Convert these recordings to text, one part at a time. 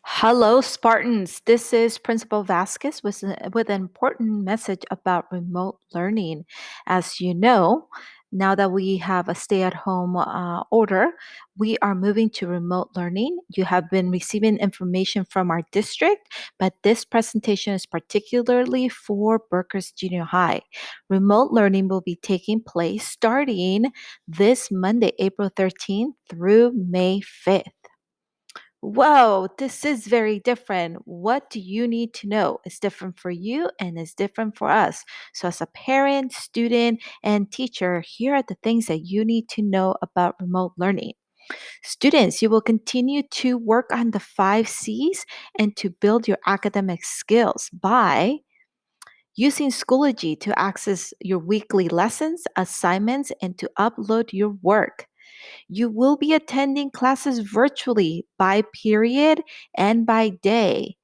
Hello, Spartans. This is Principal Vasquez with an important message about remote learning. As you know, now that we have a stay at home order, we are moving to remote learning. You have been receiving information from our district, but this presentation is particularly for Brookhurst Junior High. Remote learning will be taking place starting this Monday, April 13th through May 5th. Whoa, this is very different. What do you need to know? It's different for you and it's different for us. So, as a parent, student, and teacher, here are the things that you need to know about remote learning. Students, you will continue to work on the 5 C's and to build your academic skills by using Schoology to access your weekly lessons, assignments, and to upload your work. You will be attending classes virtually by period and by day.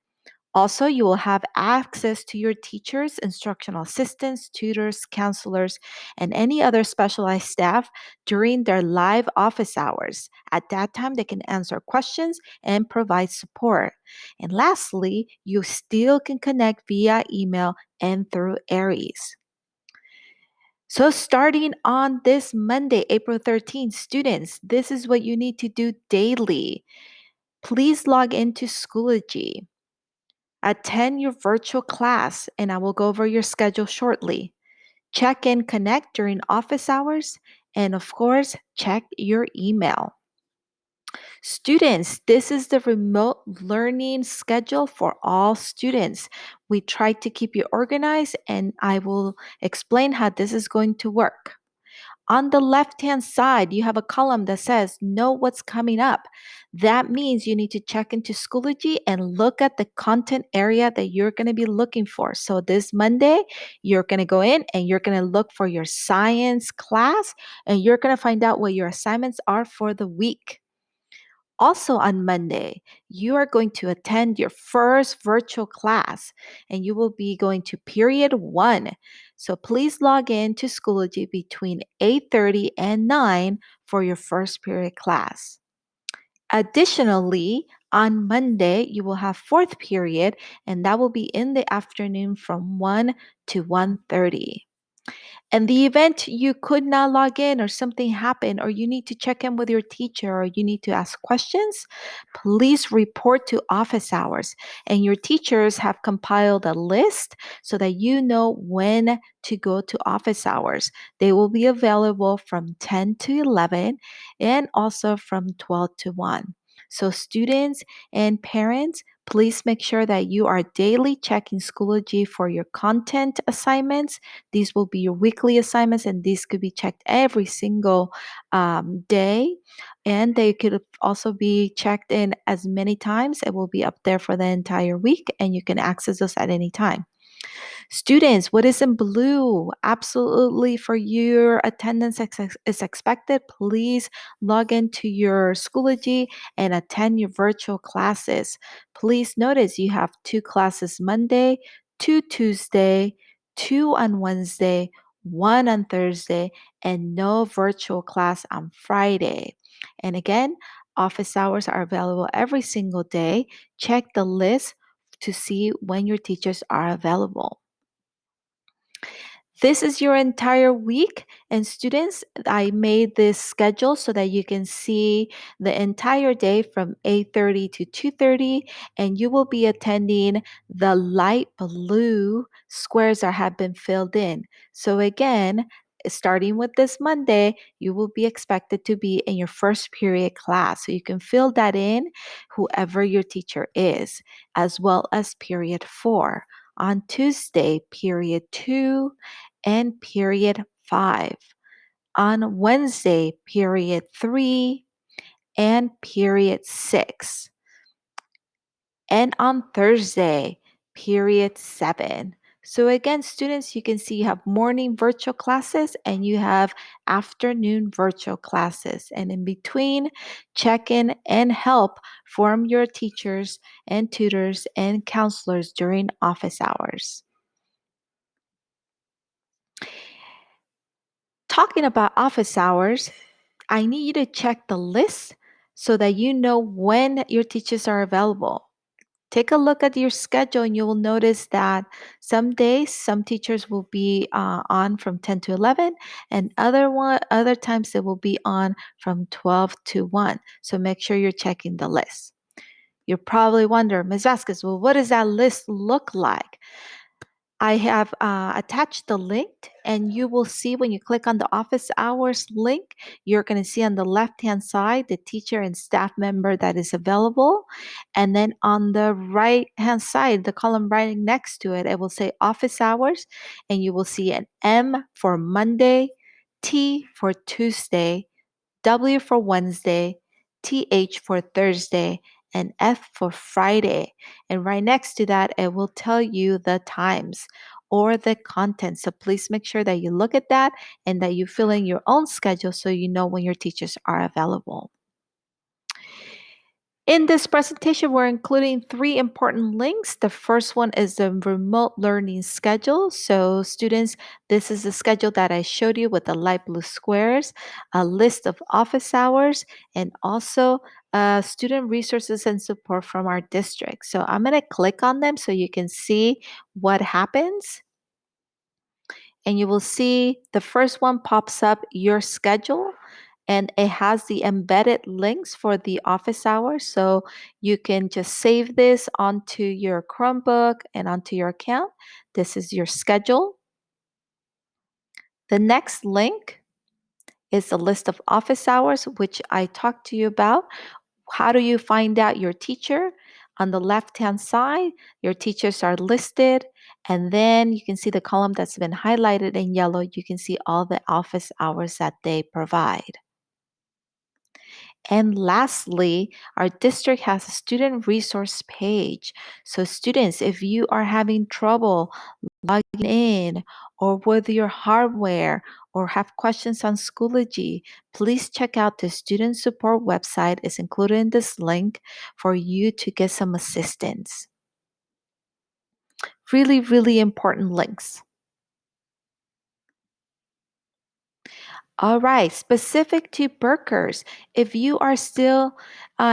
Also, you will have access to your teachers, instructional assistants, tutors, counselors, and any other specialized staff during their live office hours. At that time, they can answer questions and provide support. And lastly, you still can connect via email and through Aries. So, starting on this Monday, April 13th, students, this is what you need to do daily. Please log into Schoology. Attend your virtual class, and I will go over your schedule shortly. Check and connect during office hours, and of course, check your email. Students, this is the remote learning schedule for all students. We try to keep you organized, and I will explain how this is going to work. On the left-hand side, you have a column that says know what's coming up. That means you need to check into Schoology and look at the content area that you're going to be looking for. So this Monday, you're going to go in and you're going to look for your science class and you're going to find out what your assignments are for the week. Also on Monday, you are going to attend your first virtual class and you will be going to period 1. So please log in to Schoology between 8:30 and 9 for your first period class. Additionally, on Monday, you will have fourth period and that will be in the afternoon from 1 to 1:30. And the event you could not log in or something happened or you need to check in with your teacher or you need to ask questions, please report to office hours. And your teachers have compiled a list so that you know when to go to office hours. They will be available from 10 to 11 and also from 12 to 1. So students and parents, please make sure that you are daily checking Schoology for your content assignments. These will be your weekly assignments, and these could be checked every single day. And they could also be checked in as many times. It will be up there for the entire week, and you can access those at any time. Students, what is in blue? Absolutely for your attendance is expected. Please log into your Schoology and attend your virtual classes. Please notice you have 2 classes Monday, 2 Tuesday, 2 on Wednesday, 1 on Thursday, and no virtual class on Friday. And again, office hours are available every single day. Check the list to see when your teachers are available. This is your entire week. And students, I made this schedule so that you can see the entire day from 8:30 to 2:30 and you will be attending the light blue squares that have been filled in. So again, starting with this Monday, you will be expected to be in your first period class. So you can fill that in, whoever your teacher is, as well as period 4. On Tuesday, period 2 and period 5. On Wednesday, period 3 and period 6. And on Thursday, period 7. So again, students, you can see you have morning virtual classes and you have afternoon virtual classes. And in between, check in and help from your teachers and tutors and counselors during office hours. Talking about office hours, I need you to check the list so that you know when your teachers are available. take a look at your schedule and you will notice that some days some teachers will be on from 10 to 11 and other times they will be on from 12 to 1. So make sure you're checking the list. You probably wonder, Ms. Vasquez, well, what does that list look like? I have attached the link, and you will see when you click on the office hours link, you're going to see on the left hand side the teacher and staff member that is available. And then on the right hand side, the column right next to it, it will say office hours, and you will see an M for Monday, T for Tuesday, W for Wednesday, TH for Thursday, and F for Friday. And right next to that, it will tell you the times or the content. So please make sure that you look at that and that you fill in your own schedule so you know when your teachers are available. In this presentation, we're including 3 important links. The first one is the remote learning schedule. So students, this is the schedule that I showed you with the light blue squares, a list of office hours, and also student resources and support from our district. So I'm going to click on them so you can see what happens. And you will see the first one pops up, your schedule, and it has the embedded links for the office hours. So you can just save this onto your Chromebook and onto your account. This is your schedule. The next link is the list of office hours, which I talked to you about. How do you find out your teacher? On the left-hand side, your teachers are listed, and then you can see the column that's been highlighted in yellow. You can see all the office hours that they provide. And lastly, our district has a student resource page. So students, if you are having trouble logging in or with your hardware or have questions on Schoology, please check out the student support website. It's included in this link for you to get some assistance. Really, really important links. All right, specific to Brookhurst, if you are still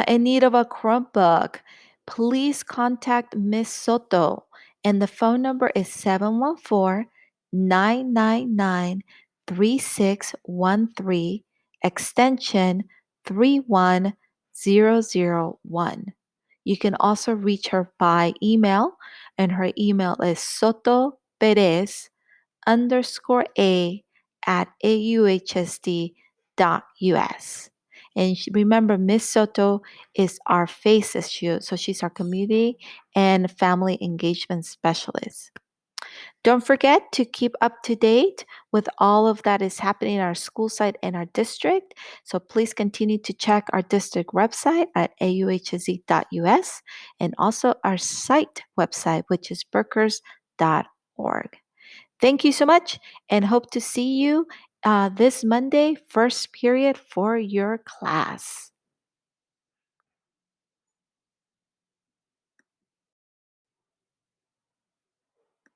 in need of a Chromebook, please contact Miss Soto. And the phone number is 714-999-3613, extension 31001. You can also reach her by email, and her email is sotoperez _a at auhsd.us. And remember, Miss Soto is our face issue, so she's our community and family engagement specialist. Don't forget to keep up to date with all of that is happening in our school site and our district. So please continue to check our district website at auhsd.us and also our site website, which is brookhurst.org. Thank you so much and hope to see you this Monday, first period for your class.